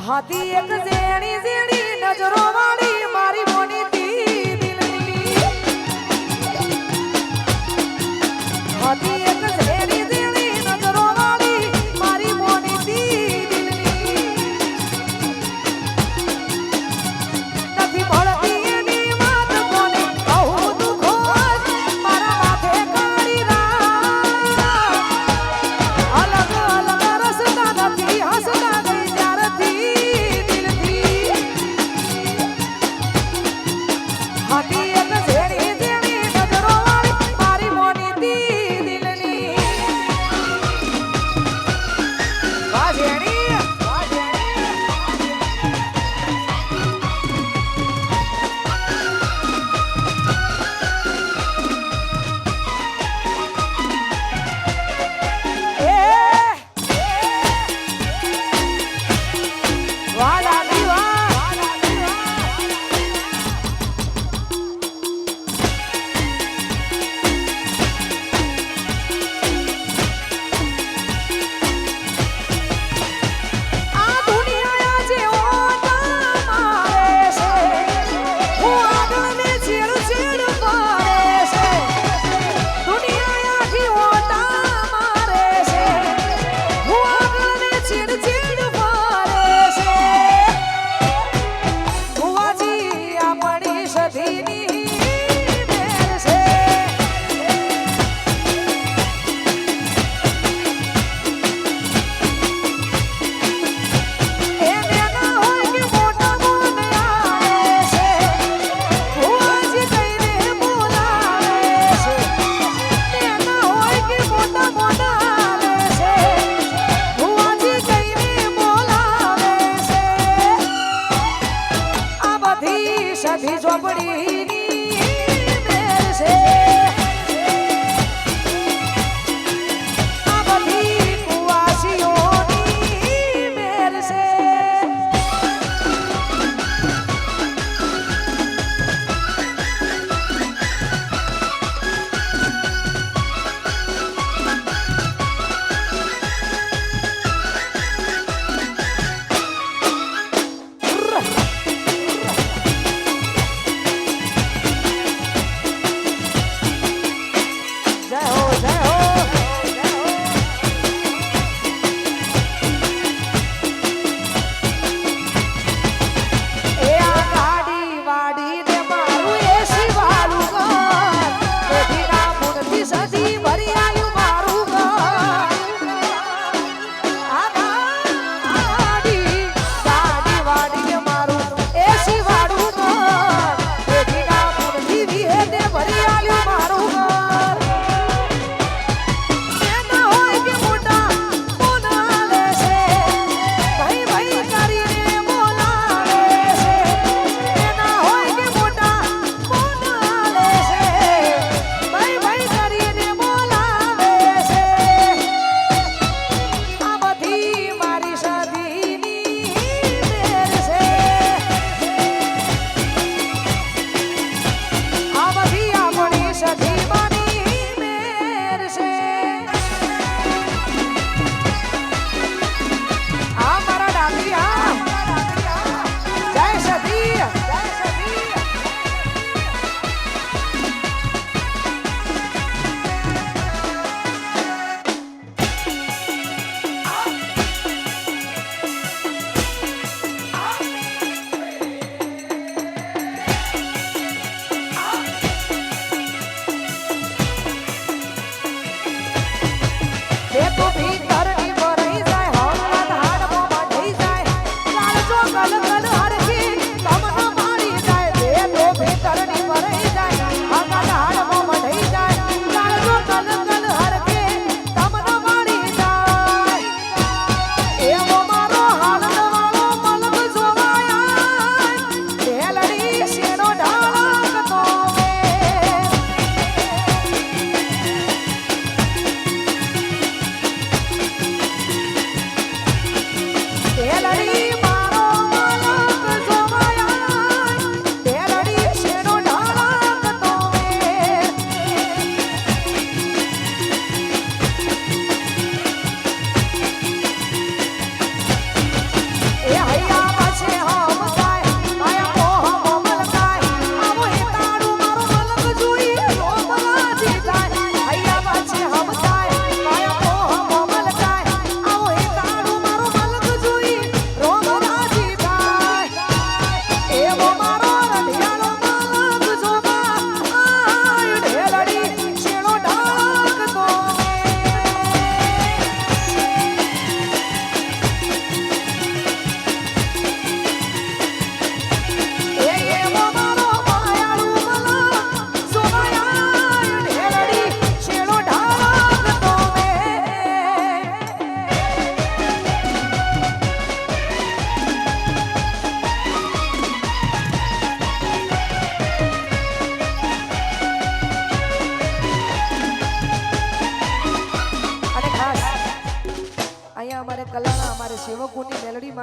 હાથી એક ઝેણી ઝેણી નજરો વાળી મારી મોની દિલની હાથી એક ઝેણી ઝેણી નજરો વાળી મારી મોની દિલની નથી મળતી એની વાત કોને કહું દુખો મારા માથે કાળી રાત અલગ અલગ રસ્તા નથી હસતા ગઈ ત્યારથી દિલથી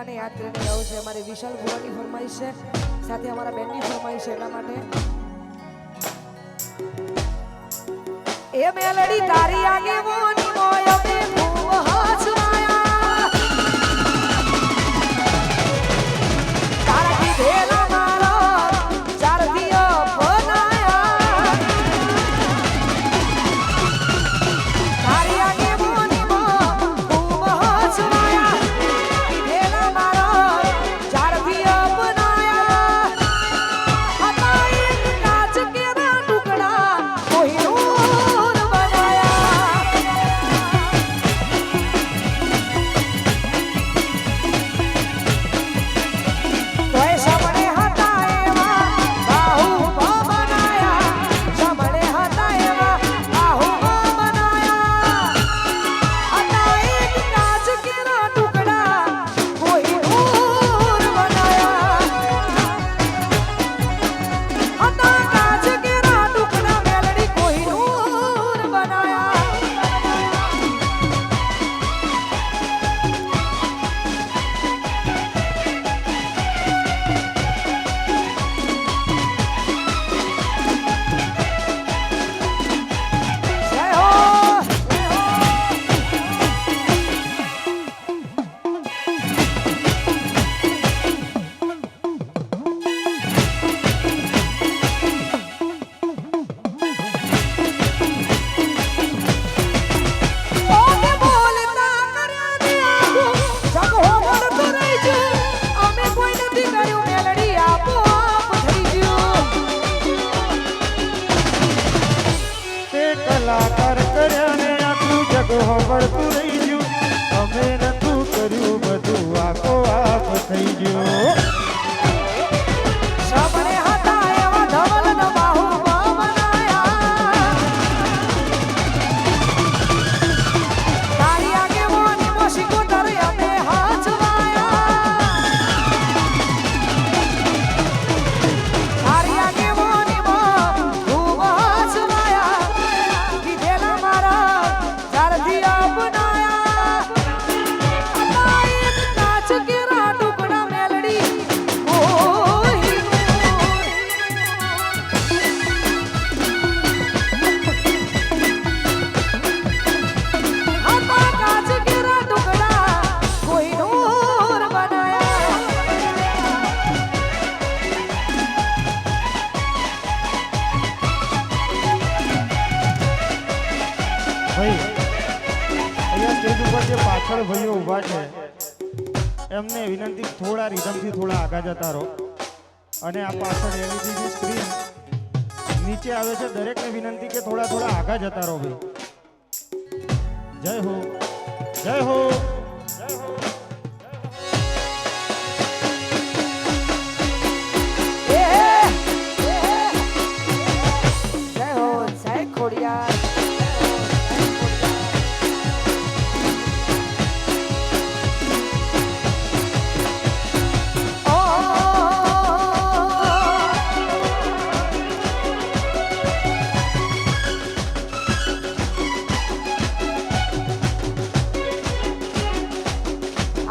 માને યાદ કરીને ગાવું છે. અમારી વિશાલ ભુવાની ફરમાઈશ છે, સાથે અમારા બેનની ફરમાઈશ છે. એટલા માટે એ મેલડી તારી આગેવાની મોય અમે ખૂબ હસવાયા, તારા કીધેલા મારા ચાર દિયા બનાયા, તારી આગેવાની મોય ખૂબ હસવાયા, કીધેલા મારા ચાર દિયા બનાયા, હતા એક કાચ કેના ટુકડા કોઈનું કલાકાર કર્યા ને આખું જગ હોબળતું રહી ગયું, અમે નતું કર્યું બધું આખો આપ થઈ ગયું. સપને હતા એવા ધવલ ન બાહુબા બનાયા, તારી આગેવાની મોશી કોતર અમે હાચવાયા, તારી આગેવાની માં ખૂબ હાચવાયા, કીધેલા મારા ચાર દિયા બનાયા, હતા એક કાચ કેરા ટુકડા મેલડી ભાઈ અહીંયા સ્ટેજ ઉપર જે પાછળ ભાઈઓ ઊભા છે એમને વિનંતી થોડા રિધમથી થોડા આગળ જતા રહો, અને આ પાછળ એલઈડી સ્ક્રીન નીચે આવે છે દરેકને વિનંતી કે થોડા થોડા આગળ જતા રહો ભાઈ. જય હો, જય હો, જય હો. જય હો જય ખોડિયાર.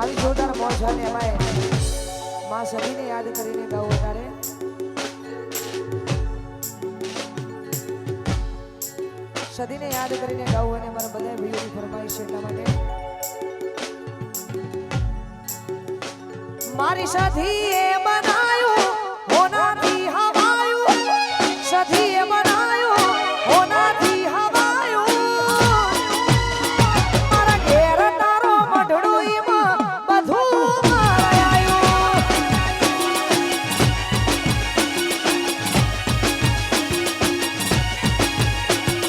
આવી જોરદાર મોજ છે ને એમાં માં સદીને યાદ કરીને ગાવું ત્યારે સદીને યાદ કરીને ગાવું અને મારા બધા ભાઈઓની ફરમાઈશ છે. એટલા માટે મારી સધીએ બનાયું હોનાથી હવાયું, સધીએ બનાયું હોનાથી હવાયું, મારા ઘેર તારો મઢડુઈમાં બધું મારાયું,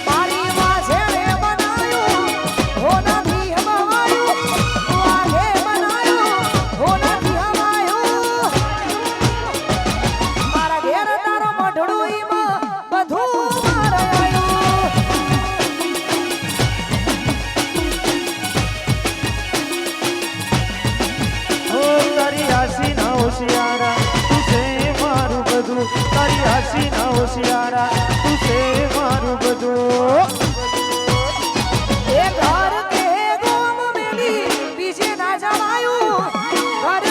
મારી વાઝેણે બનાયું હોનાથી હવાયું, વાઘે બનાયું હોનાથી હવાયું, મારા ઘેર તારો મઢડુઈમાં બધું મારાયું. ઓ તારી હાસી ના હોશિયારા તું છે મારું બધું, તારી હાસી ના હોશિયારા તું છે મારું બધું. એ ઘર કે ગોમ મેલી બીજે ના જવાયું, ઘર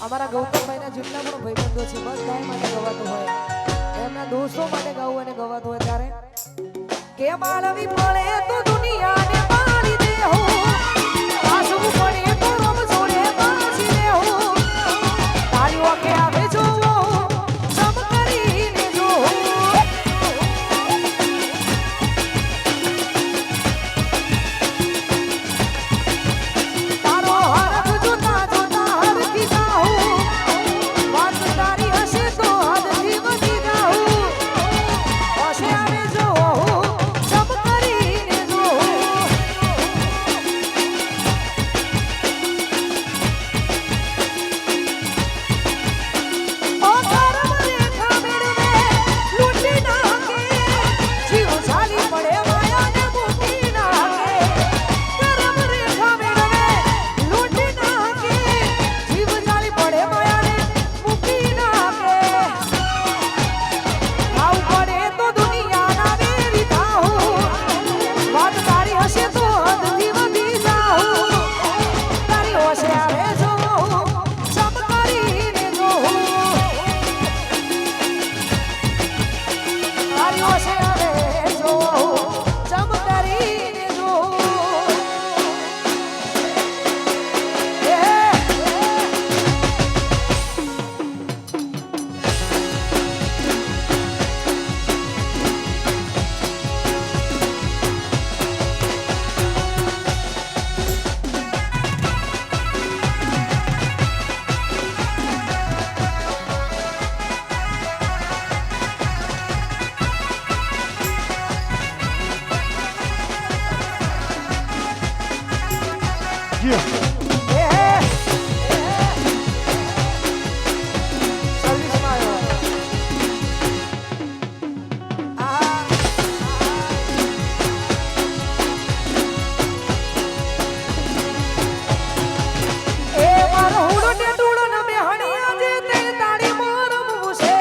અમારા ગૌતમભાઈના જેટલા પણ ભાઈબંધો છે બધા માટે ગવાતું હોય એમના દોસ્તો માટે ગાવું અને ગવાતું હોય ત્યારે કે માળવી પડે તો દુનિયાને મારી દે હો પાછું પડે તો રમ છોડે પાછી દે હો તારી ઓકે આવે જો સમ કરીને જો તારો હરખ જોતા જોતા હરખી જાઉં વાત તારી હશે તો હદથી વધી જાઉં હશે આવે જો સમ કરીને જો ઓ કરમ રેખા મેળવે લૂંટી નાખે જીવ ઝાલી પડે માયાને મૂકી નાખે કરમ રેખા મેળવે લૂંટી નાખે જીવ ઝાલી પડે માયાને મૂકી નાખે ખાવું પડે તો દુનિયાના વેરી થાઉં વાત તારી હશે તો હદથી વધી જાઉં તારી હોશે આવે જો સમ કરીને જો તારી હોશે આવે જો સમ કરીને જો જી સર્વિસમાં આવ્યો એ મારો હુડો ટેટુડો ન બેહણી આજે તે તાળી મોરમું છે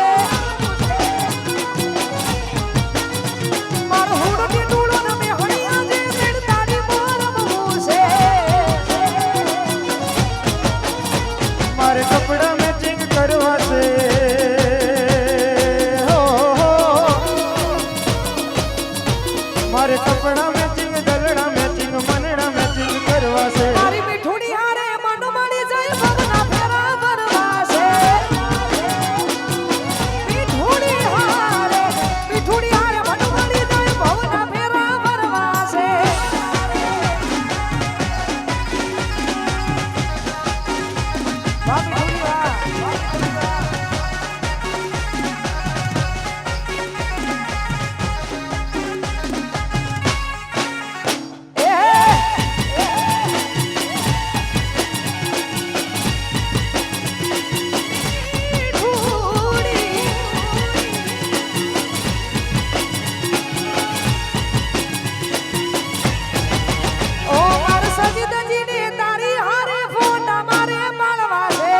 મારો હુડો ટેટુડો ન બેહણી આજે તે તાળી મોરમું છે મારે કપડા મેચિંગ કરવા છે હો, હો. મારે કપડા મેચિંગ દલડા મેચિંગ મનડા મેચિંગ કરવા છે તારી મીઠુડી હારે મન મળી જાય ભવના ફેરા ભરવા છે મીઠુડી હારે મન મળી જાય ભવના ફેરા ભરવા છે વાહ મીઠુડી વાહ ઓ માર સજીદજીને તારી હારે ફોટા મારે પાડવા છે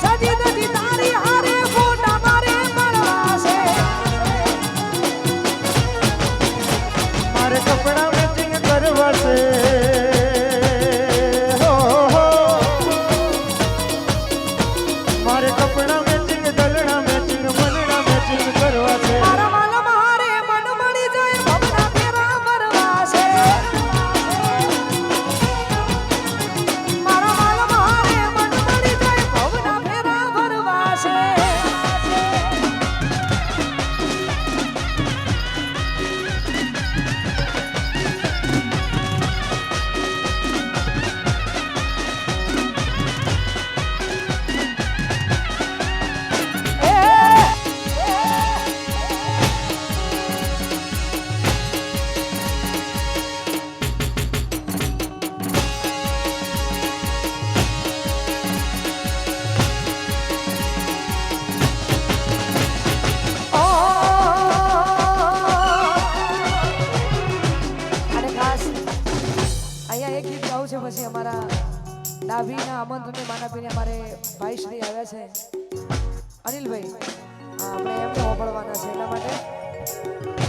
સજીદજી તારી હારે ફોટા મારે પાડવા છે મારે કપડા મેચિંગ કરવા છે હો, હો. મારે કપડા મેચિંગ દલડા મેચિંગ મનડા મેચિંગ કરવા છે મારા માલ મારે મન મળી જાય ભવના ફેરા ભરવા છે મારા માલ મારે મન મળી જાય ભવના ફેરા ભરવા છે પછી અમારા ડાભીના આમંત્રણને માન આપીને અમારે ભાઈ શ્રી આવ્યા છે અનિલભાઈ આપણે એમને હોબળવાના છે એટલા માટે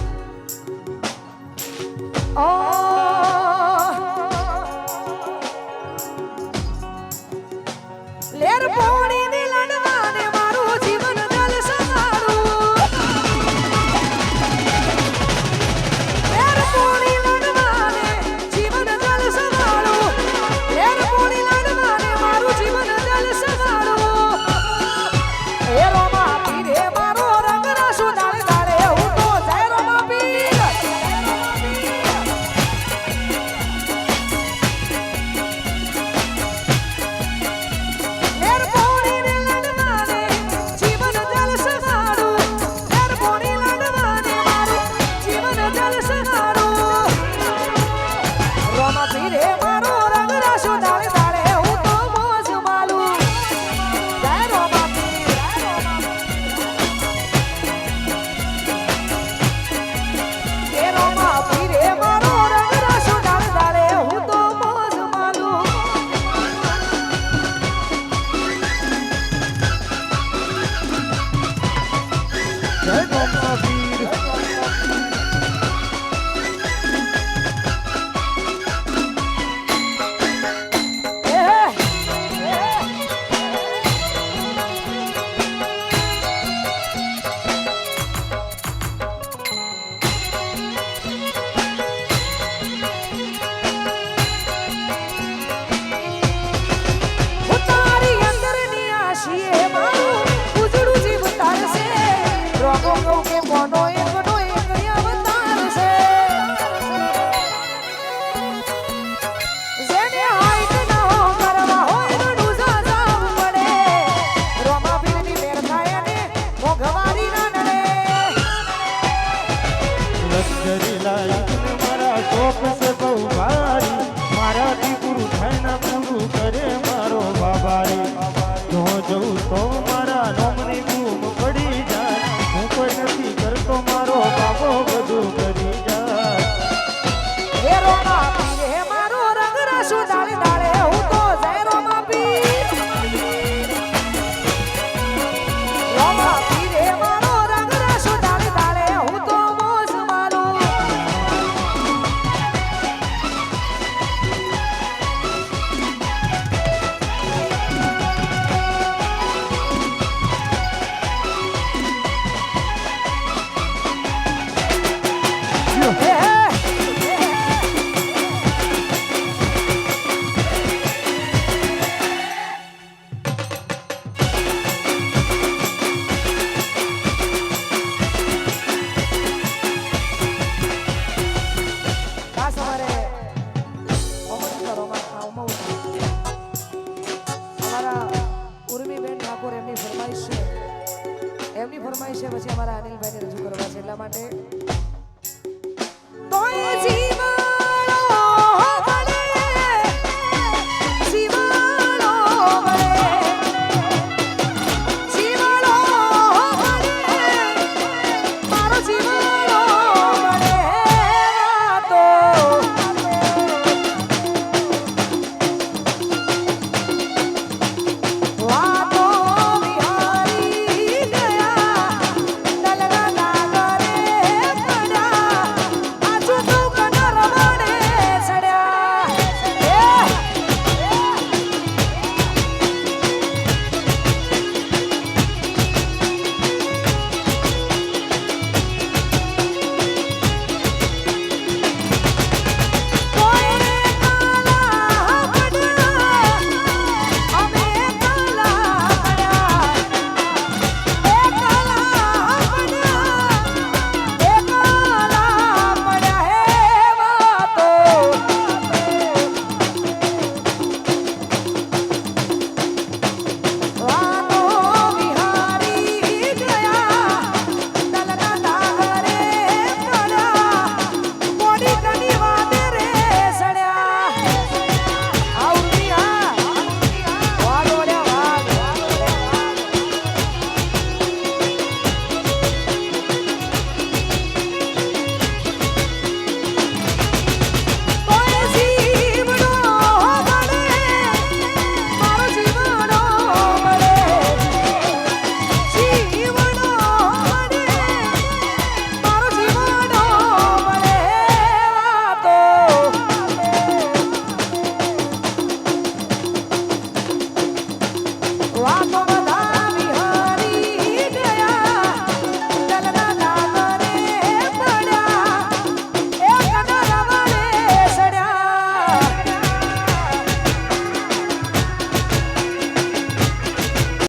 રાખને મારા શોખ